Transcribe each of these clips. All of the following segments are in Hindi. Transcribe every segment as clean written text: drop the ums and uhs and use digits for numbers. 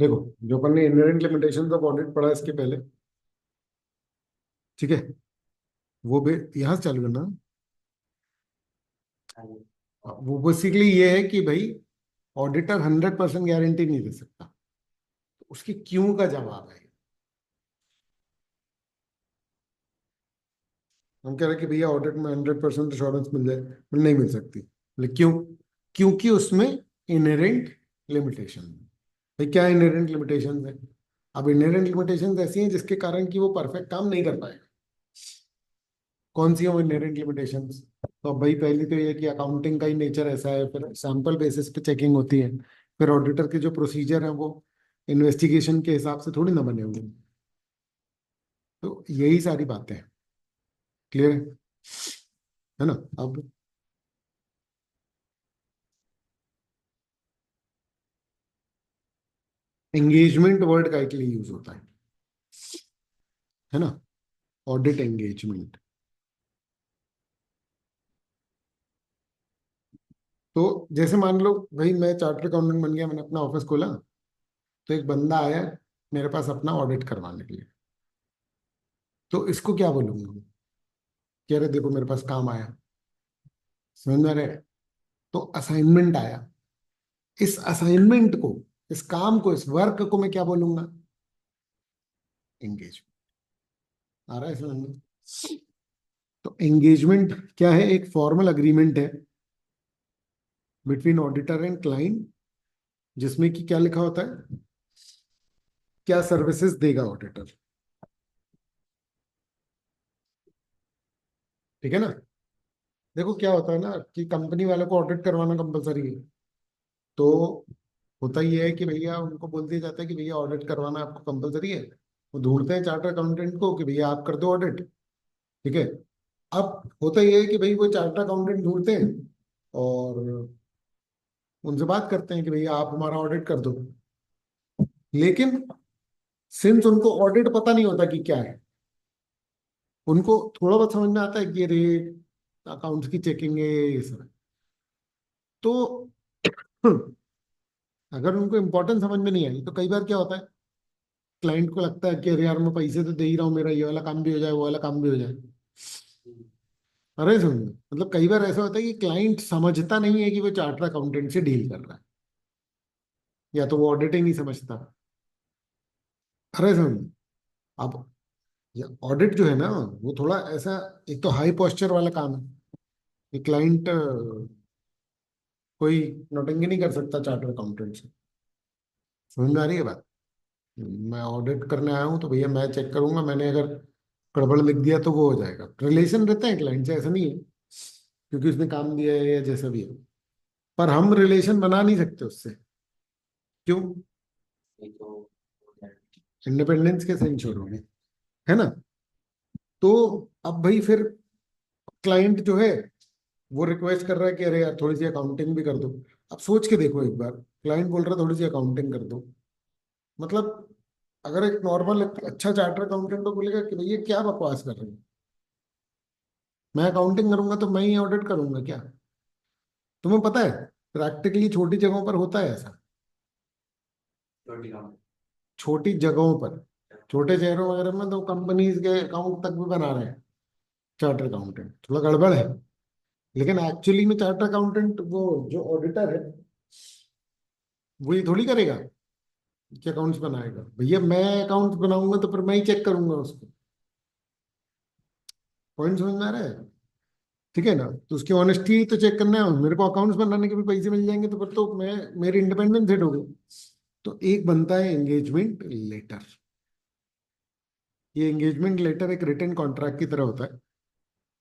देखो, जो अपन ने इनहेरेंट लिमिटेशंस ऑफ ऑडिट पढ़ा इसके पहले, ठीक है, वो भी यहाँ से चालू करना। वो बेसिकली ये है कि भाई ऑडिटर 100% गारंटी नहीं दे सकता, तो उसकी क्यों का जवाब है। हम कह रहे हैं कि भैया ऑडिट में 100% इंश्योरेंस मिल जाए, मिल नहीं मिल सकती। लेकिन क्यों? क्योंकि उसमें इनहेरेंट लिमिटेशन है। भाई क्या इनहेरेंट लिमिटेशन है? अब इनहेरेंट लिमिटेशन ऐसी हैं जिसके कारण कि वो परफेक्ट काम नहीं कर पाएगा। कौन सी है वो इनहेरेंट लिमिटेशंस? तो अब भाई पहली तो ये कि अकाउंटिंग का ही नेचर ऐसा है, फिर सैंपल बेसिस पे चेकिंग होती है, फिर ऑडिटर के जो प्रोसीजर है वो इन्वेस्टिगेशन के हिसाब से थोड़ी ना बने हुए हैं। तो यही सारी बातें हैं। क्लियर है ना? अब एंगेजमेंट वर्ड का के लिए यूज होता है ना? Audit engagement. तो जैसे मान लो भाई मैं चार्टर्ड अकाउंटेंट बन गया, मैंने अपना ऑफिस खोला, तो एक बंदा आया मेरे पास अपना ऑडिट करवाने के लिए। तो इसको क्या बोलूंगा? कह रहे देखो मेरे पास काम आया, समझ में आ रहा है? तो असाइनमेंट आया, इस असाइनमेंट को, इस काम को, इस वर्क को मैं क्या बोलूंगा? एंगेजमेंट। आ रहा है समझ में? तो एंगेजमेंट क्या है? एक फॉर्मल अग्रीमेंट है बिटवीन ऑडिटर एंड क्लाइंट, जिसमें कि क्या लिखा होता है, क्या सर्विसेज देगा ऑडिटर। ठीक है ना? देखो क्या होता है ना कि कंपनी वालों को ऑडिट करवाना कंपलसरी है। तो होता ही है कि भैया उनको बोल दिया जाता है कि भैया ऑडिट करवाना आपको कंपलसरी है। वो ढूंढते हैं चार्टर अकाउंटेंट को कि भैया आप कर दो ऑडिट। ठीक है। अब होता ही है कि भाई वो चार्टर अकाउंटेंट ढूंढते हैं और उनसे बात करते हैं कि भैया आप हमारा ऑडिट कर दो। लेकिन सिंस उनको ऑडिट पता नहीं होता कि क्या है, उनको थोड़ा बहुत समझ में आता है कि रेट अकाउंट्स की चेकिंग है ये सब है। तो अगर उनको इम्पोर्टेंस समझ में नहीं आई तो कई बार क्या होता है, क्लाइंट को लगता है कि अरे यार मैं पैसे तो दे ही रहा हूँ, मेरा ये वाला काम भी हो जाए वो वाला काम भी हो जाए। अरे समझ, मतलब कई बार ऐसा होता है कि क्लाइंट समझता नहीं है कि वो चार्टर अकाउंटेंट से डील कर रहा है, या तो वो ऑडिटिंग नहीं समझता। अरे समझ, अब ये ऑडिट जो है ना, वो थोड़ा ऐसा, एक तो हाई पोस्चर वाला काम है। ये क्लाइंट कोई नोटिंग नहीं कर सकता चार्टर अकाउंटेंट से। समझ में आ रही है बात? मैं ऑडिट करने आया हूँ तो भैया मैं चेक करूंगा, मैंने अगर गड़बड़ लिख दिया तो वो हो जाएगा। रिलेशन रहता है क्लाइंट से, ऐसा नहीं है क्योंकि उसने काम दिया है या जैसा भी है। पर हम रिलेशन बना नहीं सकते उससे। क्यों? इंडिपेंडेंस कैसे इंश्योर होंगे, है ना? तो अब भाई फिर क्लाइंट जो है वो रिक्वेस्ट कर रहा है कि अरे यार थोड़ी सी अकाउंटिंग भी कर दो। अब सोच के देखो एक बार, क्लाइंट बोल रहा है थोड़ी सी अकाउंटिंग कर दो, मतलब अगर एक नॉर्मल अच्छा चार्टर अकाउंटेंट तो बोलेगा कि भैया क्या बकवास कर रहे हो, मैं अकाउंटिंग करूंगा तो मैं ही ऑडिट करूंगा क्या? तुम्हें पता है प्रैक्टिकली छोटी जगहों पर होता है ऐसा। छोटी जगहों पर, छोटे शहरों वगैरह में तो कंपनीज के अकाउंट तक भी बना रहे हैं चार्टर अकाउंटेंट, थोड़ा गड़बड़ है। लेकिन एक्चुअली में चार्टर अकाउंटेंट वो जो ऑडिटर है वो ये थोड़ी करेगा कि अकाउंट्स बनाएगा। भैया मैं अकाउंट्स बनाऊंगा तो फिर मैं ही चेक करूंगा उसको। पॉइंट समझ में आ रहा है? ठीक है ना? तो उसकी ऑनेस्टी तो चेक करना है, मेरे को अकाउंट्स बनाने के भी पैसे मिल जाएंगे तो फिर तो मैं, मेरी इंडिपेंडेंस हिट हो गई। तो एक बनता है एंगेजमेंट लेटर। ये एंगेजमेंट लेटर एक रिटन कॉन्ट्रैक्ट की तरह होता है,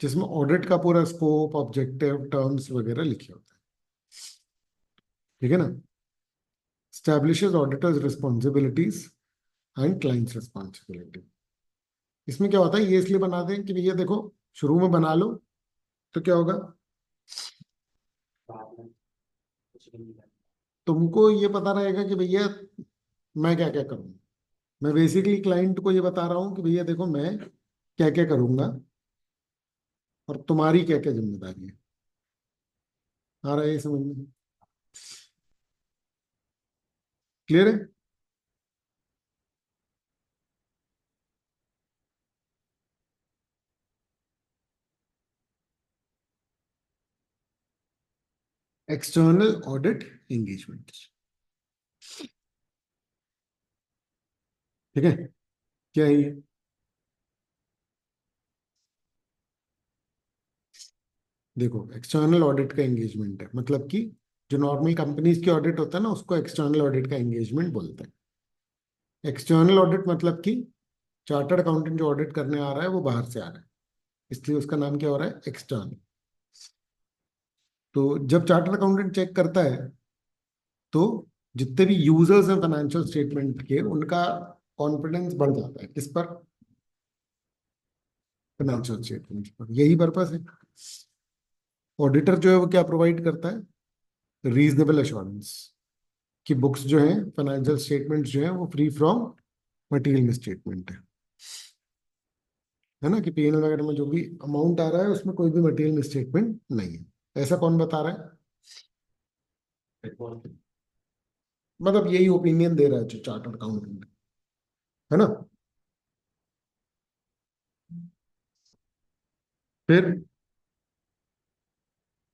जिसमें ऑडिट का पूरा स्कोप, ऑब्जेक्टिव, टर्म्स वगैरह लिखे होते हैं। ठीक है ना? Establishes auditors responsibilities and clients responsibility. इसमें क्या होता है, ये इसलिए बना दें कि भैया देखो, शुरू में बना लो तो क्या होगा, तुमको ये पता रहेगा कि भैया मैं क्या क्या करूंगा। मैं बेसिकली क्लाइंट को ये बता रहा हूँ कि भैया देखो मैं क्या क्या करूंगा और तुम्हारी क्या क्या जिम्मेदारी है। आ रहा है ये समझ में? क्लियर है? External audit engagement. ठीक है, क्या है ये? देखो, एक्सटर्नल ऑडिट का एंगेजमेंट है मतलब कि जो नॉर्मल कंपनीज की ऑडिट होता है ना, उसको एक्सटर्नल ऑडिट का एंगेजमेंट बोलते हैं। एक्सटर्नल ऑडिट मतलब कि चार्टर्ड अकाउंटेंट जो ऑडिट करने आ रहा है वो बाहर से आ रहा है, इसलिए उसका नाम क्या हो रहा है? एक्सटर्नल। तो जब चार्टर्ड अकाउंटेंट चेक करता है तो जितने भी यूजर्स हैं फाइनेंशियल स्टेटमेंट के, उनका कॉन्फिडेंस बढ़ जाता है। किस पर? फाइनेंशियल स्टेटमेंट पर। यही पर्पस है। ऑडिटर जो है वो क्या प्रोवाइड करता है? रीजनेबल एश्योरेंस कि बुक्स जो हैं, फाइनेंशियल स्टेटमेंट्स जो हैं, वो फ्री फ्रॉम मटेरियल मिसस्टेटमेंट है ना, कि पीएनएल वगैरह में जो भी अमाउंट आ रहा है उसमें कोई भी मटेरियल मिसस्टेटमेंट नहीं है। ऐसा कौन बता रहा है? मतलब यही ओपिनियन दे रहा है जो चार्टर्ड अकाउंटेंट है ना। फिर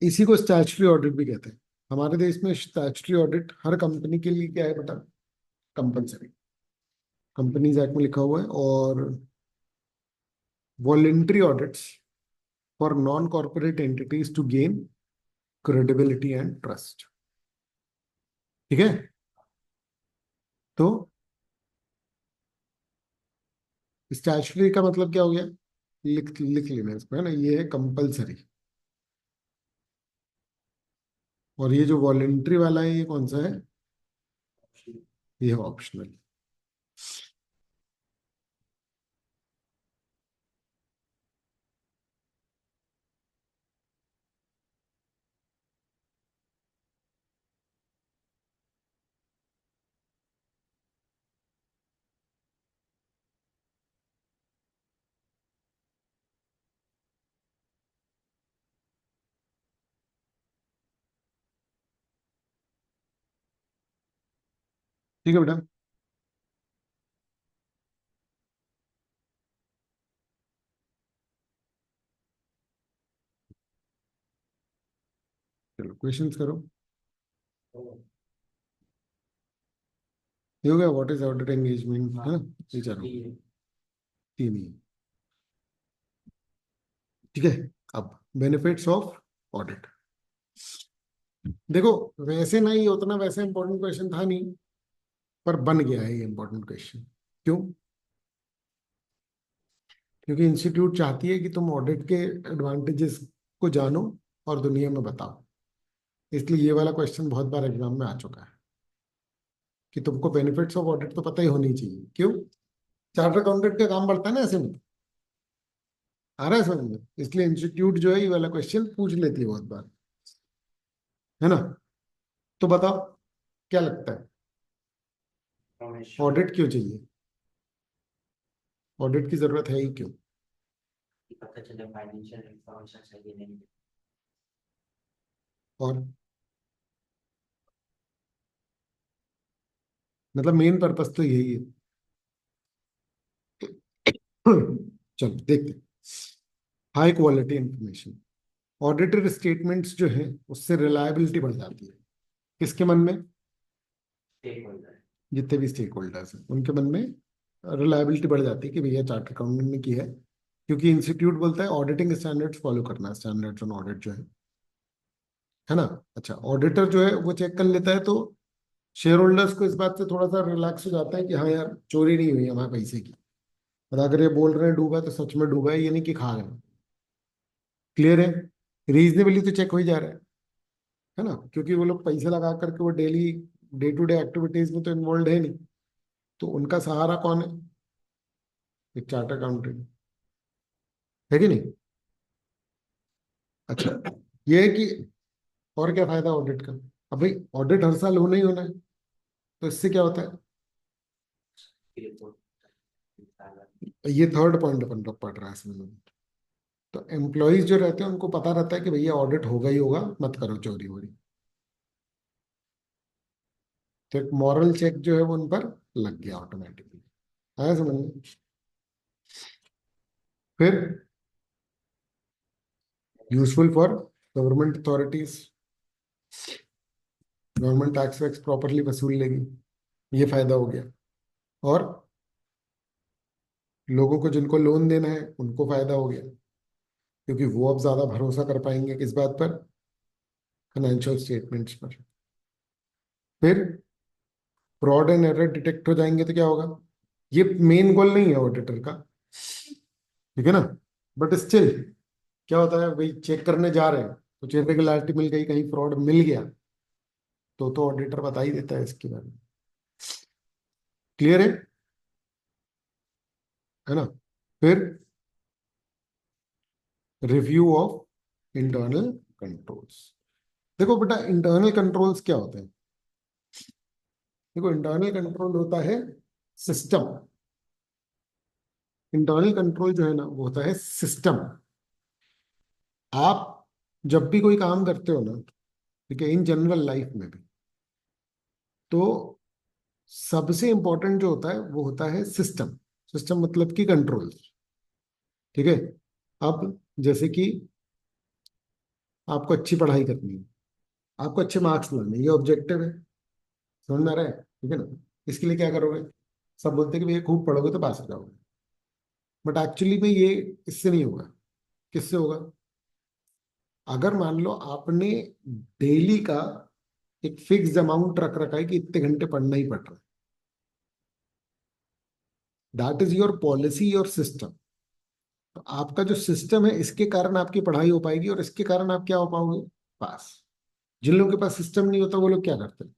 इसी को स्टैट्यूटरी ऑडिट भी कहते हैं। हमारे देश में स्टैट्यूटरी ऑडिट हर कंपनी के लिए क्या है बेटा? कंपलसरी। कंपनीज एक्ट में लिखा हुआ है। और voluntary audits for non corporate entities to gain credibility and trust. ठीक है। तो स्टैट्यूटरी का मतलब क्या हो गया? लिख लिख लेना इसको, है ना, ये है कंपलसरी। और ये जो वॉलेंट्री वाला है, ये कौन सा है? ये है ऑप्शनल। ठीक है बेटा। चलो क्वेश्चंस करो। ये हो गया व्हाट इज ऑडिट एंगेजमेंट, है ना? ये चारों तीन ही। ठीक है। अब बेनिफिट्स ऑफ ऑडिट। देखो, वैसे ना ये उतना वैसे इंपॉर्टेंट क्वेश्चन था नहीं, पर बन गया है ये इंपॉर्टेंट क्वेश्चन। क्यों? क्योंकि इंस्टीट्यूट चाहती है कि तुम ऑडिट के एडवांटेजेस को जानो और दुनिया में बताओ। इसलिए ये वाला क्वेश्चन बहुत बार एग्जाम में आ चुका है कि तुमको बेनिफिट्स ऑफ ऑडिट तो पता ही होनी चाहिए। क्यों? चार्टर अकाउंटेंट का काम बढ़ता है ना ऐसे में। आ रहा है समझ में? इसलिए इंस्टीट्यूट जो है ये वाला क्वेश्चन पूछ लेती है बहुत बार, है ना। तो बताओ, क्या लगता है ऑडिट क्यों चाहिए? ऑडिट की जरूरत है ही क्यों? पता चले फाइनेंशियल इंफॉर्मेशन सही नहीं। और मतलब मेन पर्पस तो यही है। चलो देखते हैं। High quality information. Auditor statements जो है उससे रिलायबिलिटी बढ़ जाती है। किसके मन में? Stake holder. जितने भी स्टेक होल्डर्स हैं उनके मन में रिलायबिलिटी बढ़ जाती है कि भैया चार्टर अकाउंटेंट ने किया है। क्योंकि इंस्टीट्यूट बोलता है ऑडिटिंग स्टैंडर्ड्स फॉलो करना है, स्टैंडर्ड्स ऑन ऑडिट जो है ना। अच्छा, ऑडिटर जो है वो चेक कर लेता है, तो शेयर होल्डर्स को इस बात से थोड़ा सा रिलैक्स हो जाता है कि हाँ यार, चोरी नहीं हुई हमारे पैसे की। और अगर ये बोल रहे हैं डूबा है, तो सच में डूबा है, ये नहीं कि खा रहे हैं। क्लियर है? रीजनेबली तो चेक हो ही जा रहा है ना, क्योंकि वो लोग पैसे लगा करके वो daily day to day activities में तो इन्वॉल्व है नहीं। तो उनका सहारा कौन है? एक चार्टर अकाउंटेंट, है कि नहीं? अच्छा, ये है कि और क्या फायदा ऑडिट का? अब भाई, ऑडिट हर साल होना ही होना है, तो इससे क्या होता है? ये थर्ड पॉइंट अपन लोग पढ़ रहा है इसमें। तो एम्प्लॉयज जो रहते हैं उनको पता रहता है कि भैया ऑडिट होगा ही होगा, मत करो चोरी वोरी। तो एक मॉरल चेक जो है वो उन पर लग गया ऑटोमेटिकली। आया समझ में? फिर useful for government authorities. Government tax wax properly वसूल लेगी, ये फायदा हो गया। और लोगों को जिनको लोन देना है उनको फायदा हो गया, क्योंकि वो अब ज्यादा भरोसा कर पाएंगे किस बात पर? फाइनेंशियल स्टेटमेंट्स पर। फिर फ्रॉड एंड एरर डिटेक्ट हो जाएंगे तो क्या होगा? ये मेन गोल नहीं है ऑडिटर का, ठीक है ना? बट स्टिल क्या होता है भाई, चेक करने जा रहे हैं, कुछ इरेगुलरिटी मिल गई, कहीं फ्रॉड मिल गया, तो ऑडिटर बता ही देता है इसके बारे में। क्लियर है ना? फिर रिव्यू ऑफ इंटरनल कंट्रोल्स। देखो बेटा, इंटरनल कंट्रोल्स क्या होते हैं? देखो, इंटरनल कंट्रोल होता है सिस्टम। इंटरनल कंट्रोल जो है ना, वो होता है सिस्टम। आप जब भी कोई काम करते हो ना, ठीक है, इन जनरल लाइफ में भी, तो सबसे इंपॉर्टेंट जो होता है वो होता है सिस्टम। सिस्टम मतलब कि कंट्रोल, ठीक है। अब जैसे कि आपको अच्छी पढ़ाई करनी है, आपको अच्छे मार्क्स लाने हैं, ये ऑब्जेक्टिव है, समझ में आ रहा है? ठीक है ना? इसके लिए क्या करोगे? सब बोलते हैं कि भैया खूब पढ़ोगे तो पास हो जाओगे, बट एक्चुअली में ये इससे नहीं होगा। किससे होगा? अगर मान लो आपने डेली का एक फिक्स अमाउंट रख रखा है कि इतने घंटे पढ़ना ही पड़ रहा है, that is your policy, your system. तो आपका जो सिस्टम है, इसके कारण आपकी पढ़ाई हो पाएगी और इसके कारण आप क्या हो पाओगे? पास। जिन लोगों के पास सिस्टम नहीं होता वो लोग क्या करते हैं?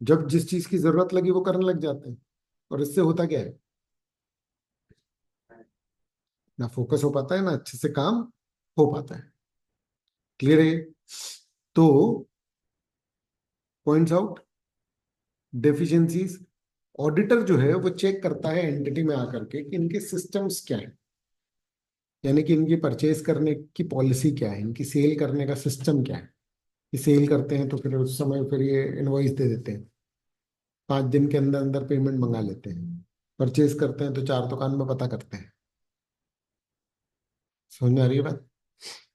जब जिस चीज की जरूरत लगी वो करने लग जाते हैं, और इससे होता क्या है? ना फोकस हो पाता है, ना अच्छे से काम हो पाता है। क्लियर है? तो पॉइंट्स आउट डेफिशिएंसीज। ऑडिटर जो है वो चेक करता है एंटिटी में आकर के कि इनके सिस्टम्स क्या है, यानी कि इनकी परचेज करने की पॉलिसी क्या है, इनकी सेल करने का सिस्टम क्या है। कि सेल करते हैं तो फिर उस समय फिर ये इनवॉइस दे देते हैं, 5 दिन के अंदर अंदर पेमेंट मंगा लेते हैं। परचेज करते हैं तो 4 दुकान में पता करते हैं। समझ में आ रही है बात?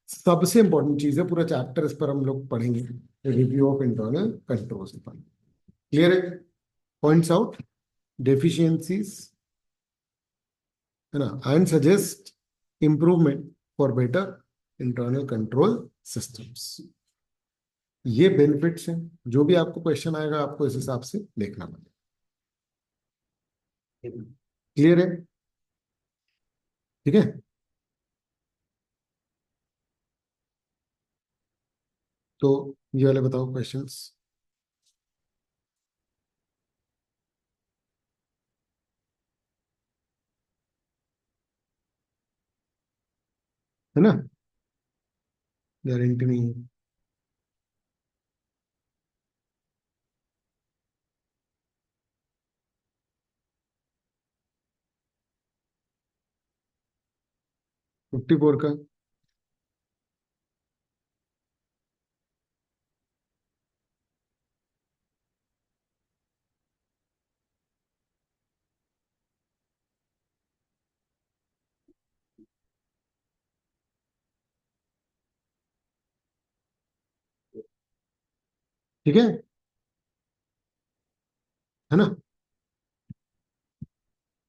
सबसे इंपॉर्टेंट चीज है, पूरा चैप्टर इस पर हम लोग पढ़ेंगे, review of internal controls. Clear है? पॉइंट्स आउट डेफिशिएंसीज, है ना, and suggest improvement for better internal control systems. ये बेनिफिट्स हैं। जो भी आपको क्वेश्चन आएगा आपको इस हिसाब से देखना पड़ेगा। क्लियर है? ठीक है। तो ये वाले बताओ क्वेश्चंस, है ना? गारंटी नहीं है। 54 का। ठीक है ना?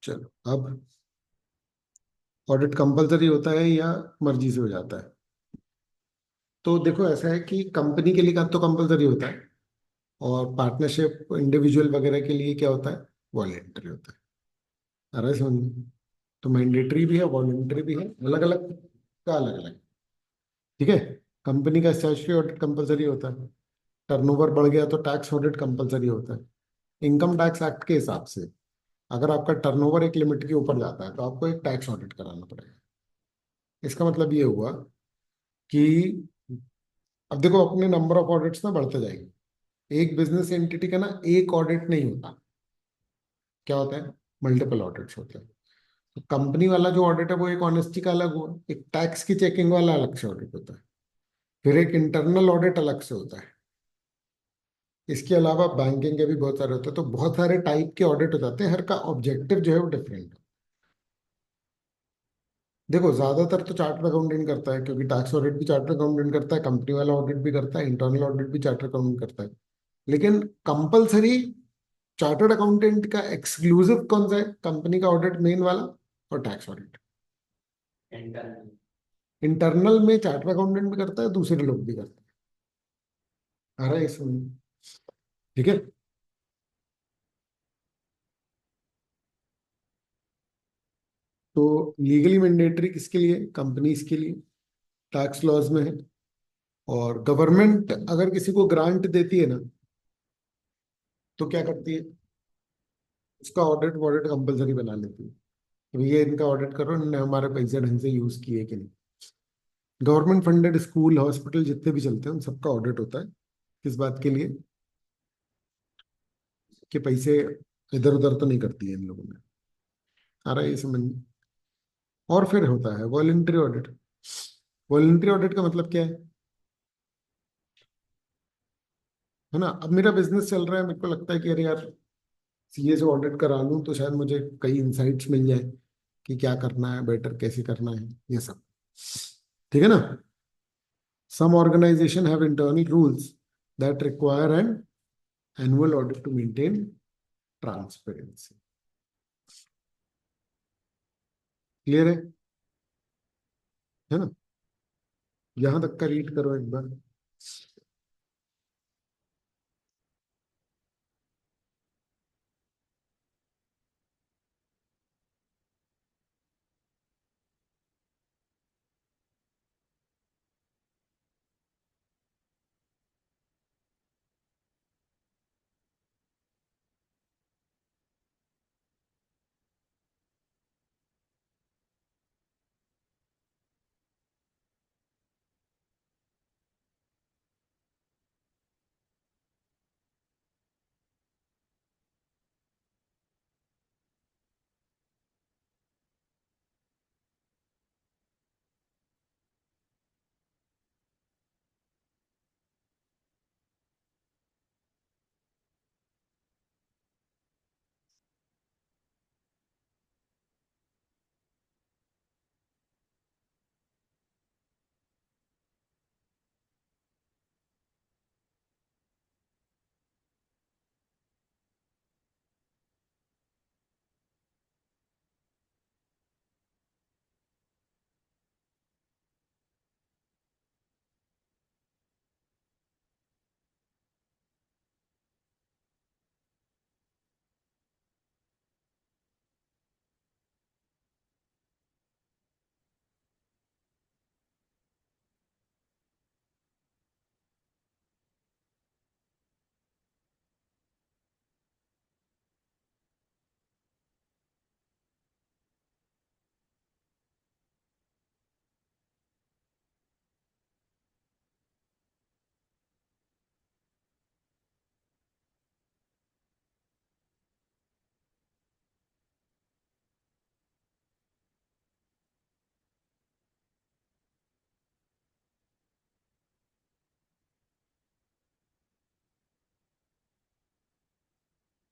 चलो, अब ऑडिट कंपलसरी होता है या मर्जी से हो जाता है? तो देखो, ऐसा है कि कंपनी के लिए का तो कंपलसरी होता है, और पार्टनरशिप इंडिविजुअल वगैरह के लिए क्या होता है? वॉलेंटरी होता है। आ रहा है समझ में? तो मैंडेटरी भी है, वॉलेंटरी भी है, अलग अलग का अलग अलग। ठीक है। कंपनी का स्टैट्यूटरी ऑडिट कंपलसरी होता है। टर्नओवर बढ़ गया तो टैक्स ऑडिट कंपलसरी होता है, इनकम टैक्स एक्ट के हिसाब से। अगर आपका टर्नओवर एक लिमिट के ऊपर जाता है तो आपको एक टैक्स ऑडिट कराना पड़ेगा। इसका मतलब ये हुआ कि अब देखो, अपने नंबर ऑफ ऑडिट्स ना बढ़ते जाएंगे। एक बिजनेस एंटिटी का ना एक ऑडिट नहीं होता, क्या होता है? मल्टीपल ऑडिट्स होते हैं। तो कंपनी वाला जो ऑडिट है वो एक ऑनेस्टी का अलग हुआ, एक टैक्स की चेकिंग वाला अलग से ऑडिट होता है, फिर एक इंटरनल ऑडिट अलग से होता है। इसके अलावा बैंकिंग के भी बहुत सारे होते हैं, तो बहुत सारे टाइप के ऑडिट हो जाते हैं, हर का ऑब्जेक्टिव जो है वो डिफरेंट है। देखो ज्यादातर तो चार्टर्ड अकाउंटेंट करता है, क्योंकि टैक्स ऑडिट भी चार्टर्ड अकाउंटेंट करता है, कंपनी वाला ऑडिट भी करता है, इंटरनल ऑडिट भी चार्टर्ड अकाउंटेंट करता है। लेकिन कंपलसरी चार्टर्ड अकाउंटेंट का एक्सक्लूसिव कौन सा है? कंपनी का ऑडिट मेन वाला और टैक्स ऑडिट। इंटरनल। इंटरनल में चार्टर्ड अकाउंटेंट भी करता है, दूसरे लोग भी करते हैं। आ रहा है इसमें? ठीक है। तो लीगली मैंडेटरी किसके लिए? कंपनीज के लिए, टैक्स लॉज में है। और गवर्नमेंट अगर किसी को ग्रांट देती है ना, तो क्या करती है? उसका ऑडिट वॉडिट कंपलसरी बना लेती है कि भैया इनका ऑडिट करो, इनने हमारे पैसे ढंग से यूज किए कि नहीं। गवर्नमेंट फंडेड स्कूल हॉस्पिटल जितने भी चलते हैं उन सबका ऑडिट होता है। किस बात के लिए? कि पैसे इधर उधर तो नहीं करती है इन लोगों ने। आ रहा है ये समझ में? और फिर होता है वॉलंटरी ऑडिट। वॉलंटरी ऑडिट का मतलब क्या है ना? अब मेरा बिजनेस चल रहा है, मेरे को लगता है कि अरे यार सीए से ऑडिट करा लूं तो शायद मुझे कई इंसाइट्स मिल जाए कि क्या करना है, बेटर कैसे करना है, ये सब। ठीक है ना? Some organisation have internal rules that require an annual audit to maintain transparency. Clear है ना? यहां तक का रीड करो एक बार।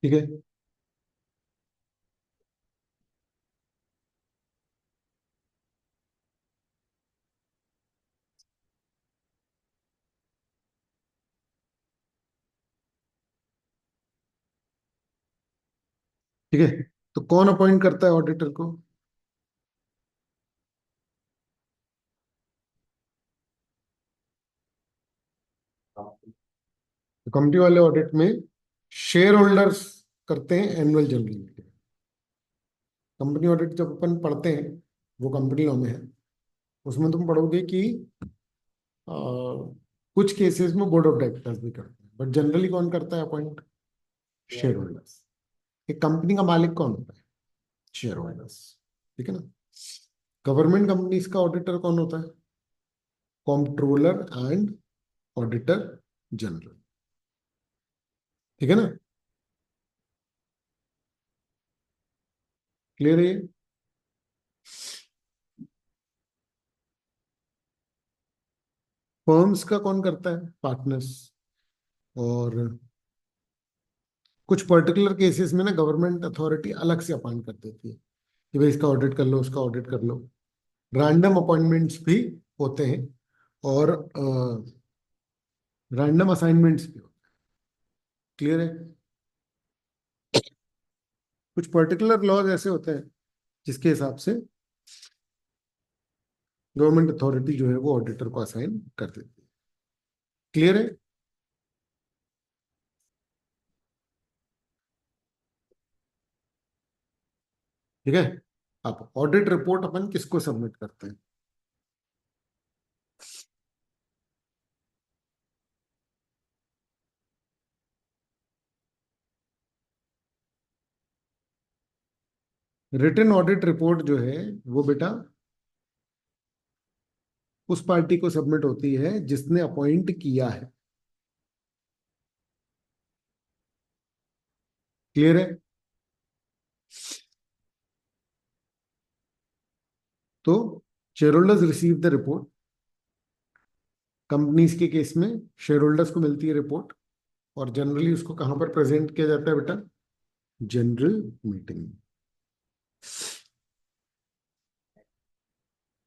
ठीक है। ठीक है। तो कौन अपॉइंट करता है ऑडिटर को? तो कंपनी वाले ऑडिट में शेयर होल्डर्स करते हैं annual general meeting. Company audit जब अपन पढ़ते हैं, वो कंपनी लॉ में है, उसमें तुम पढ़ोगे कि अ, कुछ केसेस में बोर्ड ऑफ डायरेक्टर्स भी करते हैं, बट जनरली कौन करता है अपॉइंट? Share holders. एक कंपनी का मालिक कौन होता है? Share holders. ठीक है ना? गवर्नमेंट कंपनीज का ऑडिटर कौन होता है? Comptroller and auditor general. ठीक है ना? क्लियर है ये? फर्म्स का कौन करता है? पार्टनर्स। और कुछ पर्टिकुलर केसेस में ना गवर्नमेंट अथॉरिटी अलग से अपॉइंट कर देती है कि भाई इसका ऑडिट कर लो, उसका ऑडिट कर लो। रैंडम अपॉइंटमेंट्स भी होते हैं और रैंडम असाइनमेंट्स भी होते हैं। क्लियर है? कुछ पर्टिकुलर लॉज ऐसे होते हैं जिसके हिसाब से गवर्नमेंट अथॉरिटी जो है वो ऑडिटर को असाइन कर देती है। क्लियर है? ठीक है। अब ऑडिट रिपोर्ट अपन किसको सबमिट करते हैं? रिटन ऑडिट रिपोर्ट जो है वो बेटा उस पार्टी को सबमिट होती है जिसने अपॉइंट किया है। क्लियर है? तो share holders receive the report. Companies के केस में शेयर होल्डर्स को मिलती है रिपोर्ट और जनरली उसको कहां पर प्रेजेंट किया जाता है बेटा? General meeting.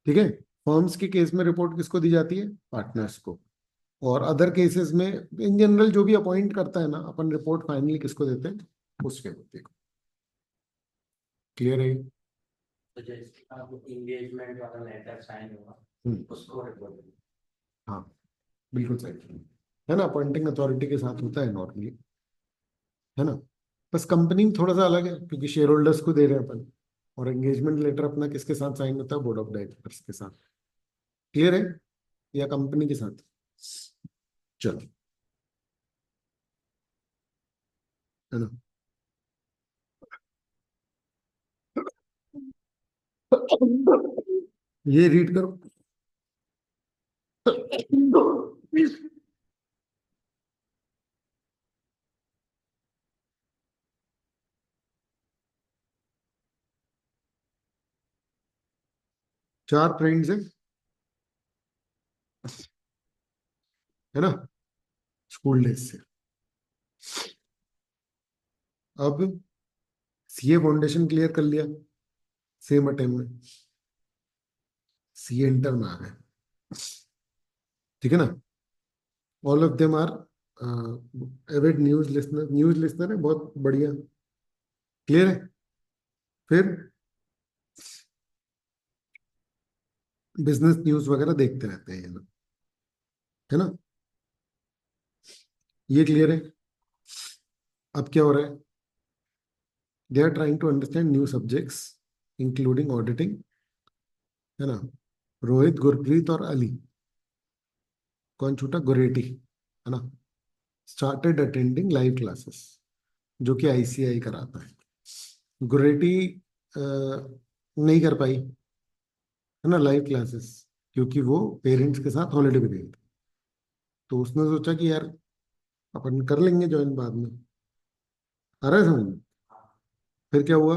ठीक है। फर्म्स के केस में रिपोर्ट किसको दी जाती है? पार्टनर्स को। और अदर केसेस में इन जनरल जो भी अपॉइंट करता है ना, अपन रिपोर्ट फाइनली किसको देते हैं? उसके व्यक्ति को। क्लियर है? तो जैसे अब इंगेजमेंट वाला लेटर साइन होगा, हम्म। उसको रिपोर्ट। हाँ, बिल्कुल सही है ना। अपॉइंटिंग अथॉरिटी के साथ होता है नॉर्मली, है ना। बस कंपनी में थोड़ा सा अलग है क्योंकि शेयर होल्डर्स को दे रहे हैं अपन। और एंगेजमेंट लेटर अपना किसके साथ साइन होता है? बोर्ड ऑफ डायरेक्टर्स के साथ। क्लियर है? या कंपनी के साथ? चलो, है ना। ये रीड करो। 4 फ्रेंड्स है ना, स्कूल डेज से। अब सीए फाउंडेशन क्लियर कर लिया सेम अटेम्प्ट में, सीए इंटर में आ गए। ठीक है ना। All of them are avid news listener. News listener है, बहुत बढ़िया। क्लियर है? फिर बिजनेस न्यूज वगैरह देखते रहते हैं ये लोग, है ना। ये क्लियर है? अब क्या हो रहा है? They are trying to understand new subjects including auditing, है ना। रोहित, गुरप्रीत और अली, कौन छूटा? गुरेटी, है ना। स्टार्टेड अटेंडिंग लाइव क्लासेस जो कि आईसीआई कराता है। गुरेटी नहीं कर पाई, है ना, लाइव क्लासेस, क्योंकि वो पेरेंट्स के साथ हॉलीडे पे गई थी। तो उसने सोचा कि यार अपन कर लेंगे ज्वाइन बाद में। आ रहा है समझ में? फिर क्या हुआ?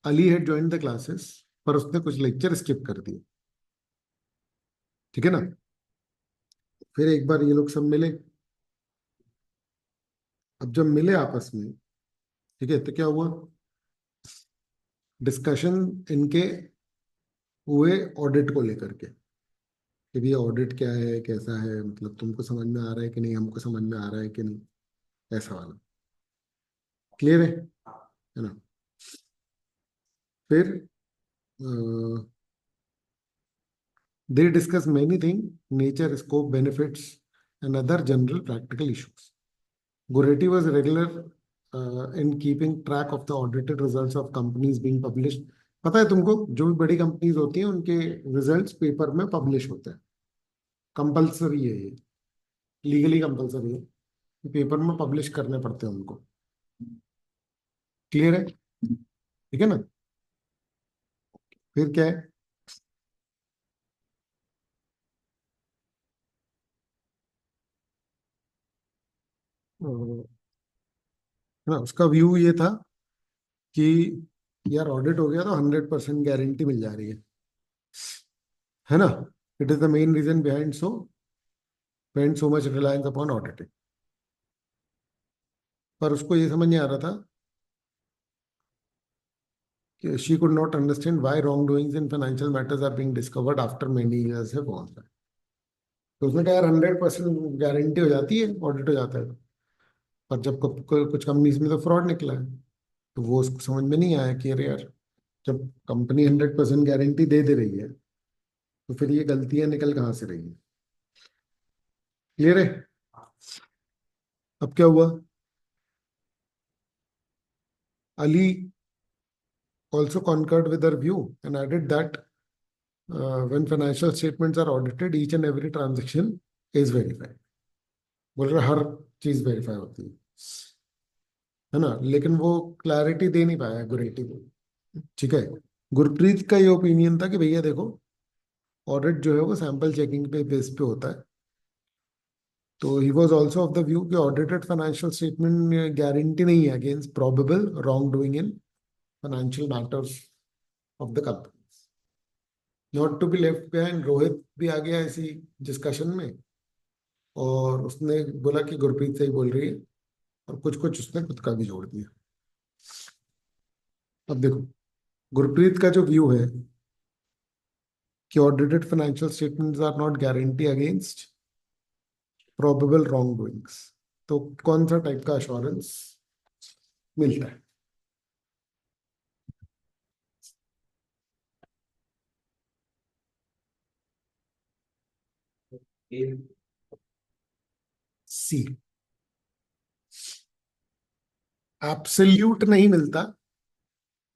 Ali had join the classes, पर उसने कुछ लेक्चर स्किप कर दिए। ठीक है ना। फिर एक बार ये लोग सब मिले। अब जब मिले आपस में, ठीक है, तो क्या हुआ? डिस्कशन इनके हुए ऑडिट को लेकर के कि भैया ऑडिट क्या है, कैसा है, मतलब तुमको समझ में आ रहा है कि नहीं, हमको समझ में आ रहा है कि नहीं, ऐसा वाला। क्लियर है ना। फिर they discuss many thing, nature, scope, benefits and other general practical issues. Goretti was regular in keeping track of the audited results of companies being published. पता है तुमको, जो भी बड़ी कंपनीज होती हैं उनके रिजल्ट्स पेपर में पब्लिश होते हैं। कंपलसरी है ये, लीगली कंपलसरी है, पेपर में पब्लिश करने पड़ते हैं उनको। क्लियर है? ठीक है ना। फिर क्या है? ना उसका व्यू ये था कि यार ऑडिट हो गया तो 100% गारंटी मिल जा रही है ना। It is the main reason behind so much reliance upon auditing. पर उसको ये समझ नहीं आ रहा था she could not understand why wrong doings in financial matters are being discovered after many years है पहुंच रहा है। तो उसने कहा यार 100% गारंटी हो जाती है, ऑडिट हो जाता है। पर जब कुछ कंपनीज में तो फ्रॉड निकला है, तो वो उसको समझ में नहीं आया कि अरे यार, जब कंपनी 100% गारंटी दे दे रही है, तो फिर ये गलतियां निकल कहाँ से रही है। क्लियर है? अब क्या हुआ? Ali also concurred with her view and added that when financial statements are audited, each and every transaction is verified. बोल रहे हर चीज वेरीफाई होती है ना, लेकिन वो क्लैरिटी दे नहीं पाया गुरेटी को। ठीक है। गुरप्रीत का ये ओपिनियन था कि भैया देखो, ऑडिट जो है वो सैंपल चेकिंग पे बेस पे होता है। तो he was also of the view कि ऑडिटेड फाइनेंशियल स्टेटमेंट गारंटी नहीं है against probable wrong doing in financial matters of the company. Not to be left behind, Rohit भी आ गया इसी डिस्कशन में, और उसने बोला कि गुरप्रीत सही बोल रही है, और कुछ कुछ उसने खुद का भी जोड़ दिया। अब देखो, गुरप्रीत का जो व्यू है कि audited financial statements are not guarantee against probable wrong doings, तो कौन सा टाइप का अश्योरेंस मिलता है? ये सी, एब्सोल्यूट नहीं मिलता,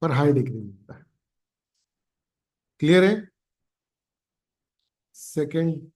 पर हाई डिग्री मिलता है। क्लियर है? सेकंड,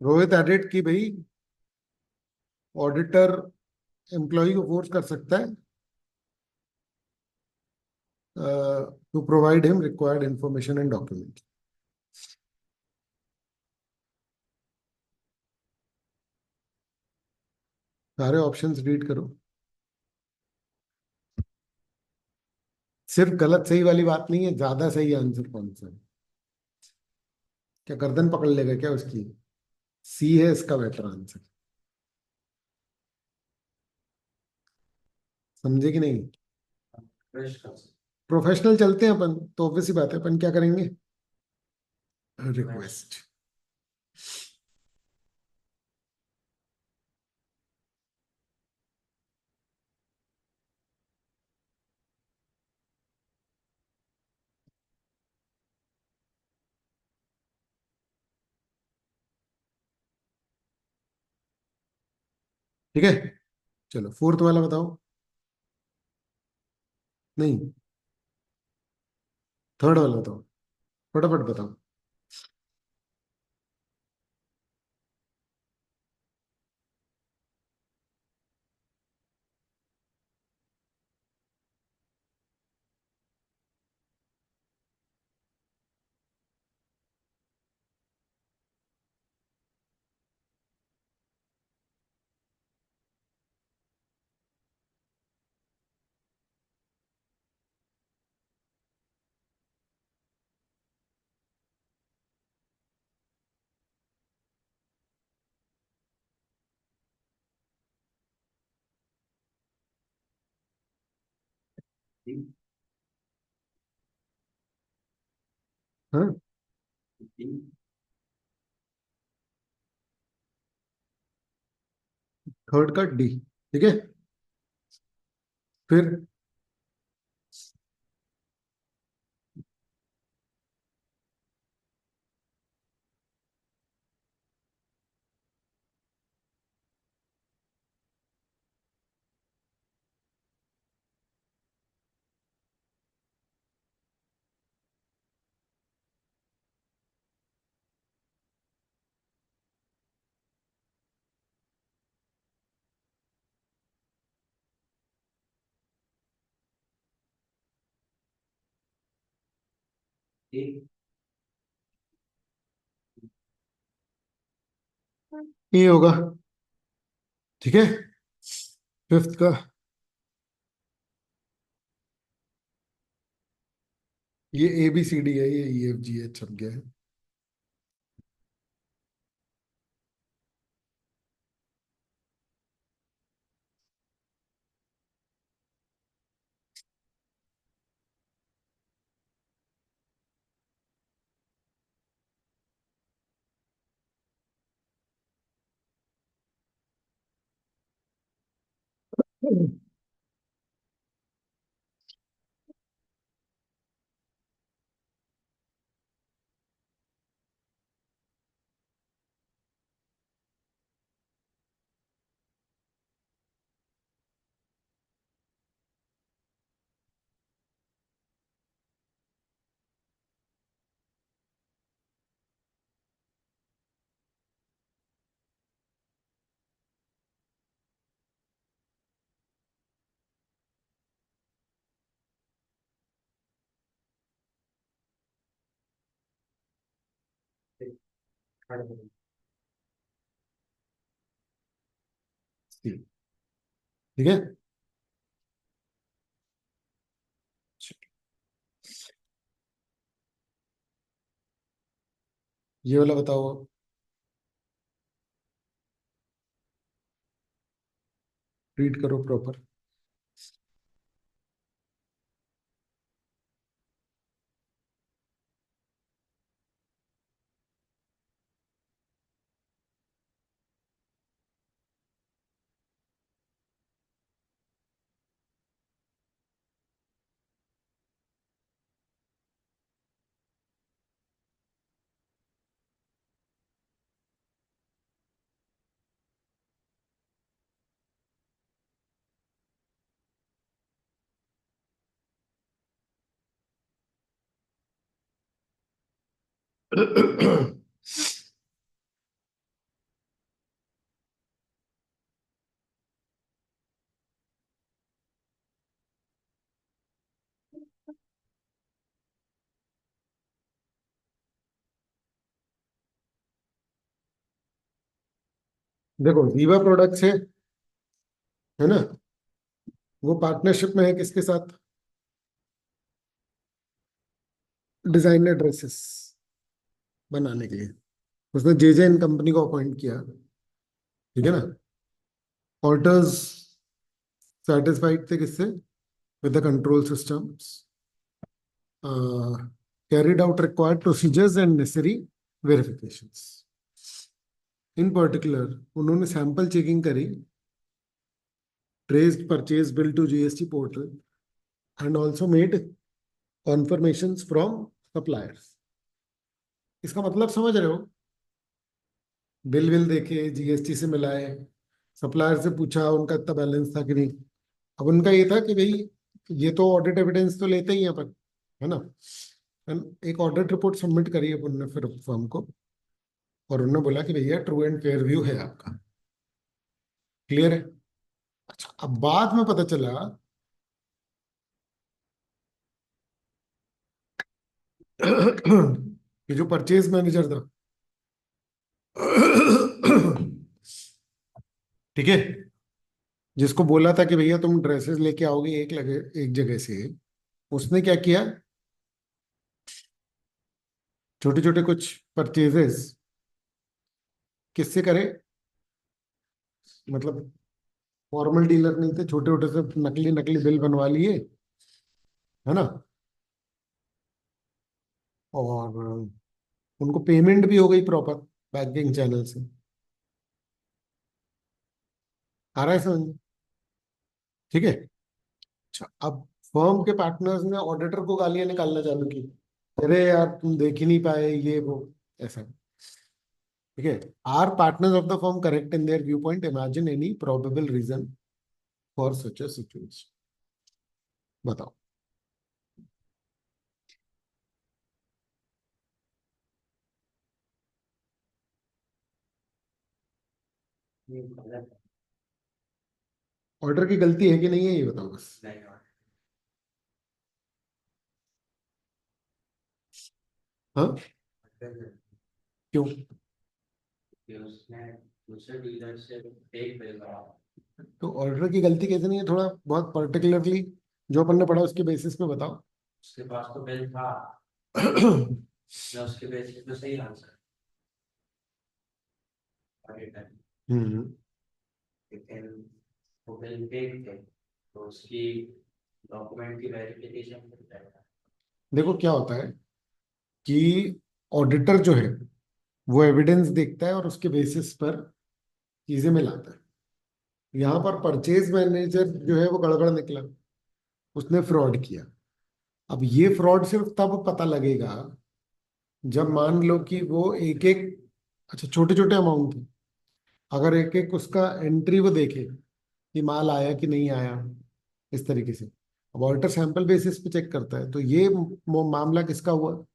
रोहित एडिट की भाई, ऑडिटर एम्प्लॉय को फोर्स कर सकता है to provide him required information and document. सारे ऑप्शंस रीड करो। सिर्फ गलत सही वाली बात नहीं है, ज्यादा सही आंसर कौन सा है? क्या गर्दन पकड़ लेगा क्या उसकी? सी है इसका बेटर आंसर। समझे कि नहीं? फ्रेश कर सकते प्रोफेशनल चलते हैं अपन, तो ऑब्वियस सी बात है, अपन क्या करेंगे? हैं। रिक्वेस्ट। ठीक है, चलो फोर्थ वाला बताओ। नहीं, थर्ड वाला बताओ, फटाफट बताओ। तीन हाँ, तीन थर्ड का डी। ठीक है, फिर ठीक। ये होगा। ठीक है। फिफ्थ का ये ABCD है, ये EFGH छप गया है। ठीक, खड़े हो। ठीक है। ये वाला बताओ। रीड करो प्रॉपर। देखो वीवा प्रोडक्ट्स है ना, वो पार्टनरशिप में है किसके साथ? डिजाइनर ड्रेसेस बनाने के लिए उसने JJ इन कंपनी को अपॉइंट किया। ठीक है ना। ऑर्डर्स सेटिस्फाइड थे किससे? With the control systems, carried out required procedures and necessary verifications. In particular उन्होंने सैंपल चेकिंग करी, traced purchase bill to GST portal and also made confirmations from suppliers. इसका मतलब समझ रहे हो? बिल विल देखे, GST से मिलाए, सप्लायर से पूछा उनका इतना बैलेंस था कि नहीं। अब उनका ये था कि भाई ये तो ऑडिट एविडेंस तो लेते ही हैं अपन, है ना। एक ऑडिट रिपोर्ट सबमिट करी है उन्होंने फिर फर्म को, और उन्होंने बोला कि भैया ट्रू एंड फेयर व्यू है आपका, क्लियर है। अच्छा, अब बाद में पता चला कि जो परचेज मैनेजर था, ठीक है, जिसको बोला था कि भैया तुम ड्रेसेस लेके आओगे एक लगे एक जगह से, उसने क्या किया, छोटे छोटे कुछ परचेजेस किससे करे, मतलब फॉर्मल डीलर नहीं थे, छोटे छोटे से नकली नकली बिल बनवा लिए, है ना। और उनको पेमेंट भी हो गई प्रॉपर बैंकिंग चैनल से। आ रहा है समझ? ठीक है। अच्छा, अब फर्म के पार्टनर्स ने ऑडिटर को गालियां निकालना चालू की, अरे यार तुम देख ही नहीं पाए ये वो, ऐसा। ठीक है। Are partners of the firm correct in their view point? Imagine any probable reason for such a situation. बताओ। ये गलत है। ऑर्डर की गलती है कि नहीं है ये बताओ बस। नहीं और। हाँ, क्यों? कि उसने दूसरे डीलर से एक बिल कराया। तो ऑर्डर की गलती कैसे नहीं है? थोड़ा बहुत पर्टिकुलरली जो अपन ने पढ़ा उसके बेसिस पे बताओ। उसके पास तो बिल था, मैं उसके बेसिस पे सही आंसर ऑडिटर, हम्म। लेकिन वो बिल फेक थे, तो उसकी डॉक्यूमेंट की वेरिफिकेशन कर जाएगा। देखो क्या होता है कि ऑडिटर जो है वो एविडेंस देखता है और उसके बेसिस पर चीजें मिलाता है। यहाँ पर परचेज मैनेजर जो है वो गड़बड़ निकला, उसने फ्रॉड किया। अब ये फ्रॉड सिर्फ तब पता लगेगा जब मान लो कि वो एक एक, अच्छा छोटे छोटे अमाउंट है, अगर एक एक उसका एंट्री वो देखे कि माल आया कि नहीं आया, इस तरीके से। अब ऑडिटर सैंपल बेसिस पे चेक करता है, तो ये मामला किसका हुआ?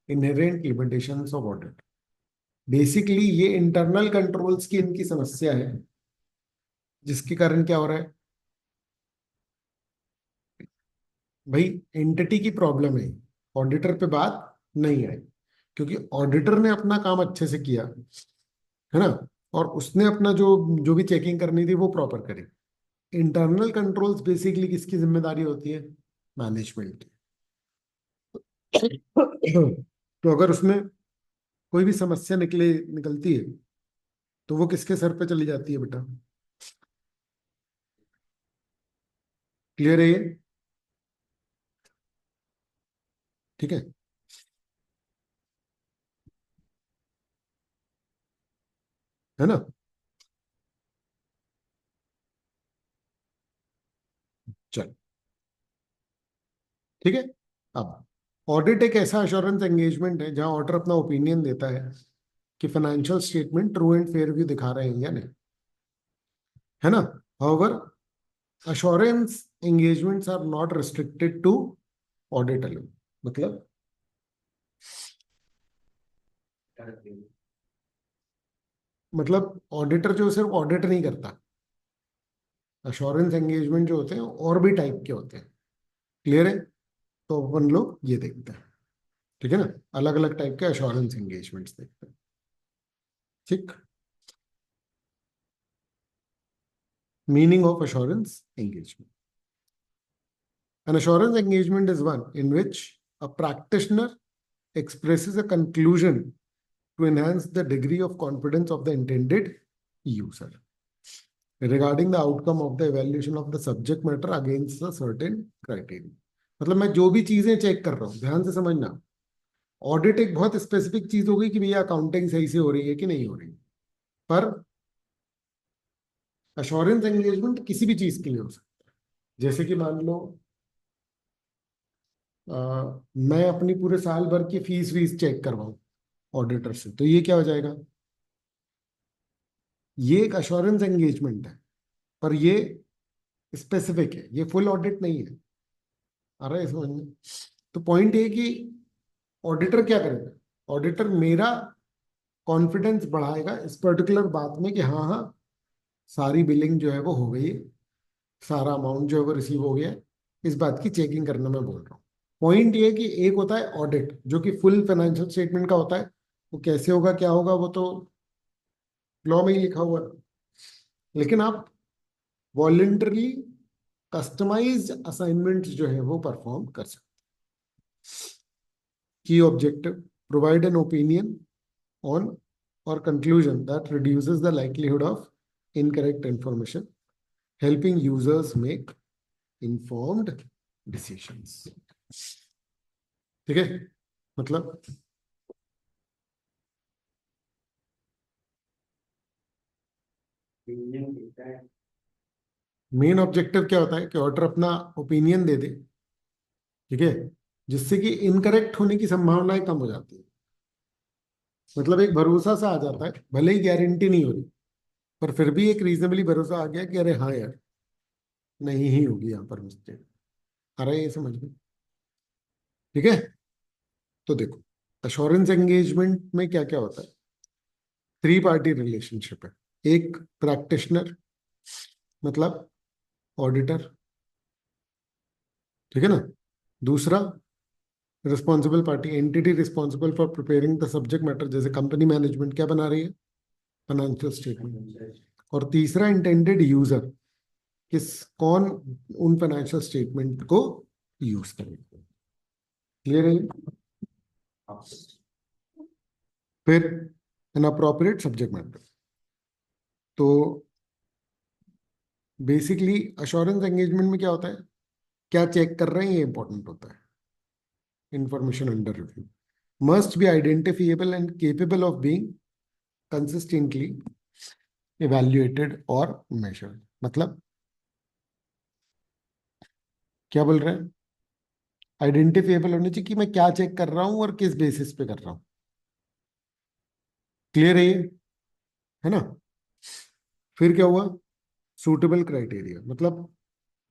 Inherent limitations of audit. Basically ये इंटरनल कंट्रोल्स की इनकी समस्या है, जिसके कारण क्या हो रहा है भाई, एंटिटी की प्रॉब्लम है, ऑडिटर पे बात नहीं आई। क्योंकि ऑडिटर ने अपना काम अच्छे से किया है ना, और उसने अपना जो जो भी चेकिंग करनी थी वो प्रॉपर करी। इंटरनल कंट्रोल्स बेसिकली किसकी जिम्मेदारी होती है? मैनेजमेंट की। तो अगर उसमें कोई भी समस्या निकलती है तो वो किसके सर पे चली जाती है बेटा? क्लियर है ये? ठीक है, है ना? चल, ठीक है। अब ऑडिट एक ऐसा अश्योरेंस एंगेजमेंट है जहां ऑडिटर अपना ओपिनियन देता है कि financial statement true and fair view दिखा रहे हैं या नहीं, है ना? However, assurance engagements are not restricted to audit alone. मतलब ऑडिटर जो सिर्फ ऑडिट नहीं करता, अश्योरेंस एंगेजमेंट जो होते हैं और भी टाइप के होते हैं। क्लियर है? तो अपन लोग ये देखते हैं, ठीक है ना, अलग अलग टाइप के अश्योरेंस एंगेजमेंट्स देखते हैं। ठीक। Meaning of assurance engagement: an assurance engagement is one in which a practitioner expresses a conclusion to enhance the degree of confidence of the intended user regarding the outcome of the evaluation of the subject matter against a certain criteria. मतलब मैं जो भी चीजें चेक कर रहा हूं, ध्यान से समझना, ऑडिट एक बहुत स्पेसिफिक चीज होगी कि भैया अकाउंटिंग सही से हो रही है कि नहीं हो रही, पर अश्योरेंस एंगेजमेंट किसी भी चीज के लिए हो सकता है। जैसे कि मान लो मैं अपनी पूरे साल भर की फीस वीस चेक करवाऊं ऑडिटर से, तो ये क्या हो जाएगा? ये एक अश्योरेंस एंगेजमेंट है, पर ये स्पेसिफिक है, ये फुल ऑडिट नहीं है। आ रहा है समझ में? तो पॉइंट ये कि ऑडिटर क्या करेगा? ऑडिटर मेरा कॉन्फिडेंस बढ़ाएगा इस पर्टिकुलर बात में कि हाँ हाँ, सारी बिलिंग जो है वो हो गई है, सारा अमाउंट जो है वो रिसीव हो गया है, इस बात की चेकिंग करना मैं बोल रहा हूँ। पॉइंट ये है कि एक होता है ऑडिट जो कि फुल फाइनेंशियल स्टेटमेंट का होता है, वो कैसे होगा क्या होगा वो तो लॉ में ही लिखा हुआ है। लेकिन आप वॉलेंटरली कस्टमाइज्ड असाइनमेंट्स जो है वो परफॉर्म कर सकते। की objective: provide an opinion on or conclusion that reduces the likelihood of incorrect information, helping users make informed decisions. ठीक है? मतलब प्रीमियम कितना है? मेन ऑब्जेक्टिव क्या होता है कि ऑडिटर अपना ओपिनियन दे दे, ठीक है, जिससे कि इनकरेक्ट होने की संभावनाएं कम हो जाती है। मतलब एक भरोसा सा आ जाता है, भले ही गारंटी नहीं हो रही, पर फिर भी एक रीजनेबली भरोसा आ गया कि अरे हाँ यार, नहीं ही होगी यहाँ पर मिस्टेक। आ रहा है ये समझ में? ठीक है। तो देखो, अश्योरेंस एंगेजमेंट में क्या क्या होता है? थ्री पार्टी रिलेशनशिप है। एक प्रैक्टिशनर, मतलब ऑडिटर, ठीक है ना। दूसरा responsible party, entity responsible for preparing the subject matter, जैसे कंपनी मैनेजमेंट क्या बना रही है, फाइनेंशियल स्टेटमेंट। और तीसरा इंटेंडेड यूजर, कौन उन फाइनेंशियल स्टेटमेंट को यूज करेगा। क्लियर है ये? फिर एन अप्रोप्रिएट सब्जेक्ट मैटर, तो बेसिकली अश्योरेंस एंगेजमेंट में क्या होता है, क्या चेक कर रहे हैं, ये इंपॉर्टेंट होता है। Information under review must be identifiable and capable of being consistently evaluated और मेजर्ड। मतलब क्या बोल रहे हैं, आइडेंटिफिएबल होनी चाहिए कि मैं क्या चेक कर रहा हूं और किस बेसिस पे कर रहा हूं। क्लियर है ये, है ना? फिर क्या हुआ, सूटेबल क्राइटेरिया, मतलब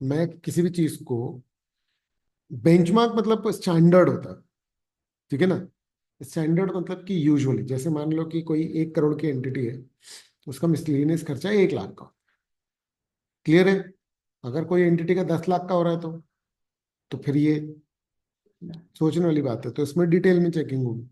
मैं किसी भी चीज को, बेंचमार्क मतलब स्टैंडर्ड होता है, ठीक है ना? स्टैंडर्ड मतलब कि यूजुअली, जैसे मान लो कि कोई 1 करोड़ की एंटिटी है, उसका मिसलेनियस खर्चा है 1 लाख का। क्लियर है? अगर कोई एंटिटी का 10 लाख का हो रहा है तो फिर ये सोचने वाली बात है, तो इसमें डिटेल में चेकिंग होगी।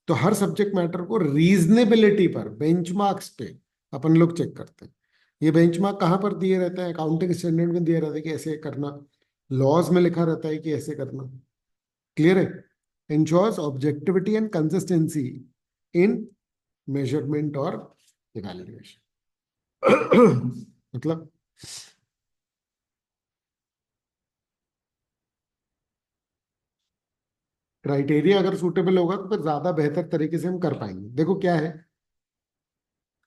तो हर सब्जेक्ट मैटर को रीजनेबिलिटी पर, बेंचमार्क्स पे अपन लोग चेक करते हैं। ये बेंचमार्क कहाँ पर दिए रहते हैं, अकाउंटिंग स्टैंडर्ड में दिया रहता है कि ऐसे करना, लॉज में लिखा रहता है कि ऐसे करना। क्लियर है? Ensures objectivity and consistency in measurement और इवैल्यूएशन। मतलब क्राइटेरिया अगर सूटेबल होगा तो फिर ज्यादा बेहतर तरीके से हम कर पाएंगे। देखो क्या है,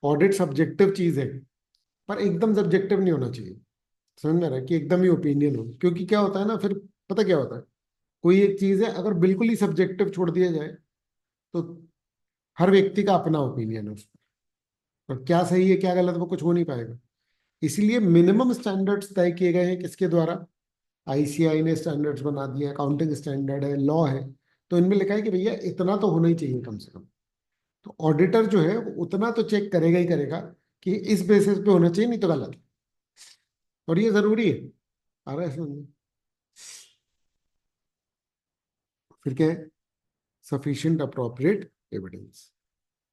ऑडिट सब्जेक्टिव चीज है, पर एकदम सब्जेक्टिव नहीं होना चाहिए। समझ में आ रहा है कि एकदम ही ओपिनियन हो, क्योंकि क्या होता है ना, फिर पता क्या होता है, कोई एक चीज है अगर बिल्कुल ही सब्जेक्टिव छोड़ दिया जाए तो हर व्यक्ति का अपना ओपिनियन है उस पर, और क्या सही है क्या गलत वो कुछ हो नहीं पाएगा। इसीलिए मिनिमम स्टैंडर्ड्स तय किए गए हैं, किसके द्वारा, आईसीआई ने स्टैंडर्ड्स बना दिए, अकाउंटिंग स्टैंडर्ड है, लॉ है। तो इनमें लिखा है कि भैया इतना तो होना ही चाहिए कम से कम। तो ऑडिटर जो है वो उतना तो चेक करेगा ही करेगा कि इस बेसिस पे होना चाहिए, नहीं तो गलत है। और ये जरूरी है। आ रहा है समझ में? फिर क्या है, सफिशिएंट अप्रोप्रिएट एविडेंस।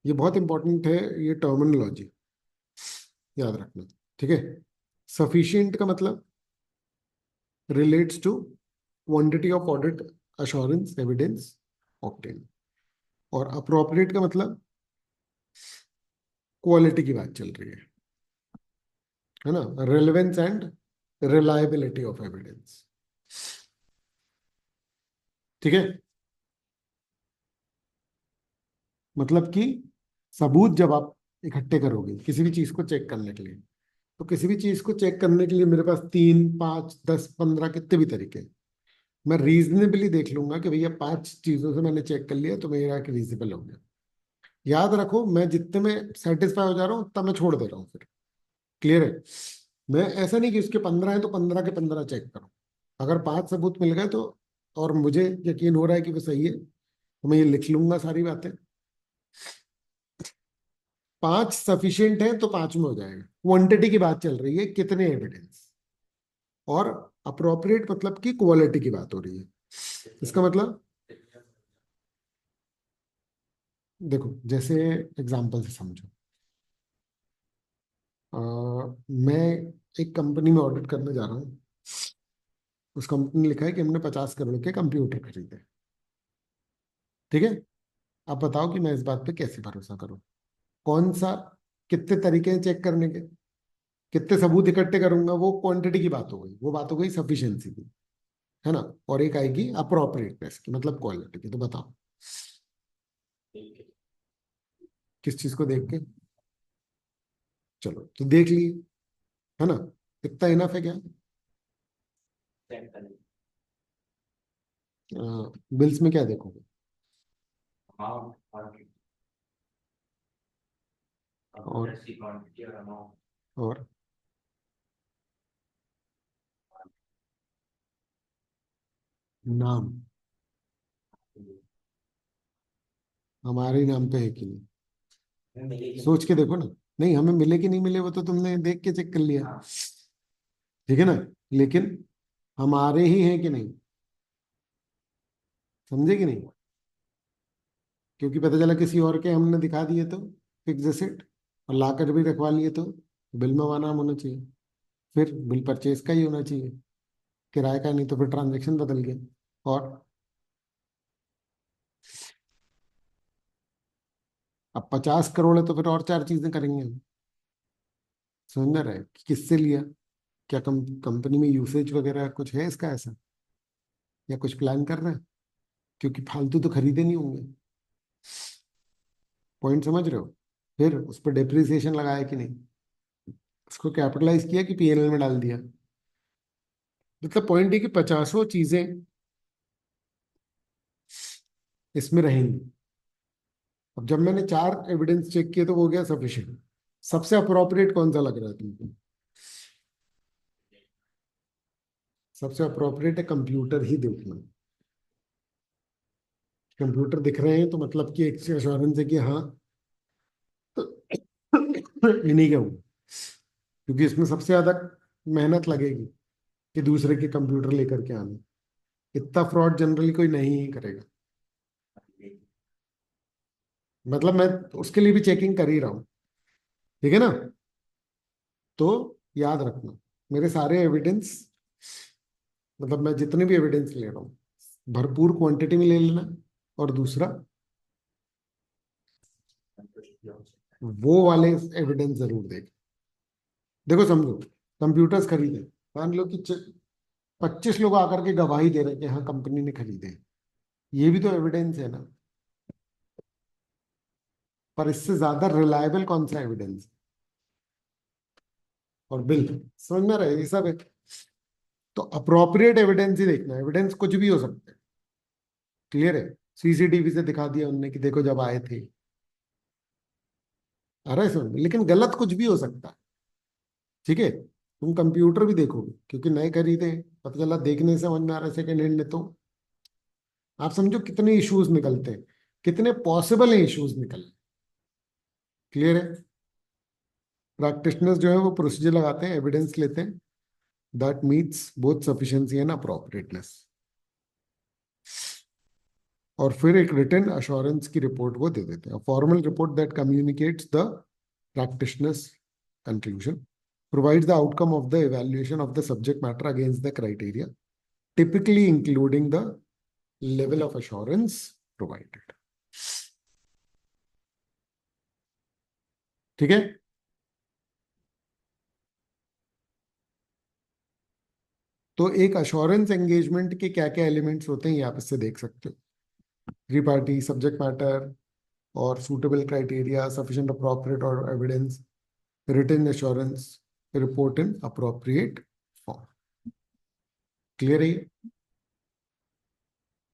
ये बहुत इंपॉर्टेंट है, ये टर्मिनोलॉजी याद रखना। ठीक है? सफिशिएंट का मतलब relates to quantity of audit assurance evidence obtain, और अप्रोप्रिएट का मतलब क्वालिटी की बात चल रही है ना, relevance and reliability of evidence. ठीक है? मतलब कि सबूत जब आप इकट्ठे करोगे किसी भी चीज को चेक करने के लिए, तो किसी भी चीज को चेक करने के लिए मेरे पास 3 5 10 15 कितने भी तरीके हैं। मैं रीजनेबली देख लूंगा कि भैया 5 चीजों से मैंने चेक कर लिया तो मेरा रीजनेबल हो गया। याद रखो, मैं जितने में सेटिस्फाई हो जा रहा हूँ उतना मैं छोड़ दे रहा हूँ फिर। क्लियर है? मैं ऐसा नहीं कि उसके 15 है तो 15 के 15 चेक करूँ। अगर 5 सबूत मिल गए तो, और मुझे यकीन हो रहा है कि वो सही है, तो मैं ये लिख लूंगा सारी बातें। 5 सफिशियंट है तो 5 में हो जाएगा। क्वांटिटी की बात चल रही है, कितने एविडेंस। और अप्रोप्रिएट मतलब की क्वालिटी की बात हो रही है। इसका मतलब देखो, जैसे एग्जांपल से समझो, मैं एक कंपनी में ऑडिट करने जा रहा हूँ। उस कंपनी ने लिखा है कि हमने 50 करोड़ के कंप्यूटर खरीदे। ठीक है? अब बताओ कि मैं इस बात पे कैसे भरोसा करूँ, कौन सा, कितने तरीके हैं चेक करने के, कितने सबूत इकट्ठे करूंगा। वो क्वांटिटी की बात हो गई, वो बात हो गई सफिशिएंसी की, है ना? और एक आएगी अप्रोप्रिएटनेस की, मतलब क्वालिटी की। तो बताओ किस चीज को देख के, चलो तो देख लिए, है ना? इतना इनफ है क्या? बिल्स में क्या देखोगे? और और नाम, हमारे नाम पे है कि नहीं, सोच के देखो ना। नहीं, हमें मिले कि नहीं मिले वो तो तुमने देख के चेक कर लिया, ठीक है ना? लेकिन हमारे ही हैं कि नहीं, समझे कि नहीं? क्योंकि पता चला किसी और के हमने दिखा दिए तो फिक्स एसेट, और ला कर भी रखवा लिए तो बिल में वहाँ नाम होना चाहिए, फिर बिल परचेज का ही होना चाहिए, किराए का नहीं, तो फिर ट्रांजेक्शन बदल गया। और अब 50 करोड़ है तो फिर और 4 चीजें करेंगे हम। समझ में रहे कि किससे लिया, क्या कंपनी में यूसेज वगैरह कुछ है इसका ऐसा, या कुछ प्लान कर रहे हैं? क्योंकि फालतू तो खरीदे नहीं होंगे। पॉइंट समझ रहे हो? फिर उस पर डेप्रिसिएशन लगाया कि नहीं, उसको कैपिटलाइज किया कि पीएनएल में डाल दिया। मतलब पॉइंट है कि 50 चीजें इसमें रहेंगी। अब जब मैंने 4 एविडेंस चेक किए तो वो हो गया सफिशिएंट। सबसे अप्रोप्रिएट कौन सा लग रहा है तुमको? सबसे अप्रोप्रिएट है कंप्यूटर ही देखना। कंप्यूटर दिख रहे हैं तो मतलब कि एक एश्योरेंस है कि हाँ इन्हीं के होंगे, क्योंकि इसमें सबसे ज्यादा मेहनत लगेगी कि दूसरे के कंप्यूटर लेकर के आना। इतना फ्रॉड जनरली कोई नहीं ही करेगा। मतलब मैं उसके लिए भी चेकिंग कर ही रहा हूँ। ठीक है ना? तो याद रखना, मेरे सारे एविडेंस, मतलब मैं जितने भी एविडेंस ले रहा हूँ भरपूर क्वांटिटी में ले लेना। और दूसरा, वो वाले एविडेंस जरूर देख। देखो समझो, कंप्यूटर्स खरीदे, मान लो कि 25 लोग आकर के गवाही दे रहे हैं कि हाँ कंपनी ने खरीदे, ये भी तो एविडेंस है ना। पर इससे ज्यादा रिलायबल कौन सा एविडेंस? और बिल। समझ में रहे ये सब है। तो अप्रोप्रिएट एविडेंस ही देखना, एविडेंस कुछ भी हो सकता है। क्लियर है? सीसीटीवी से दिखा दिया उनने कि देखो जब आए थे, अरे सुन, लेकिन गलत कुछ भी हो सकता है। ठीक है? तुम कंप्यूटर भी देखोगे, क्योंकि नए खरीदे, पता चला देखने से समझ में आ रहा है सेकेंड हैंड है, तो आप समझो कितने इश्यूज निकलते हैं, कितने पॉसिबल है इश्यूज निकलने। क्लियर है? प्रैक्टिशनर्स जो है वो प्रोसीजर लगाते हैं, एविडेंस लेते हैं, that meets both sufficiency and appropriateness, और फिर एक रिटन अश्योरेंस की रिपोर्ट वो दे देते हैं, formal report that communicates the practitioners conclusion, provides the outcome of the evaluation of the subject matter against the criteria, typically including the level of assurance provided. ठीक है? तो एक अश्योरेंस एंगेजमेंट के क्या क्या एलिमेंट्स होते हैं ये आप इससे देख सकते हो। थ्री पार्टी, सब्जेक्ट मैटर, और suitable criteria, sufficient appropriate or evidence, written assurance, report in appropriate form. Clear है ये?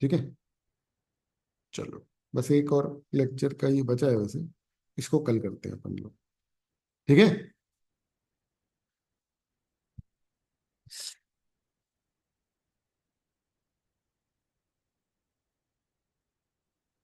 ठीक है, चलो, बस एक और लेक्चर का ये बचा है वैसे, इसको कल करते हैं अपन लोग। ठीक है?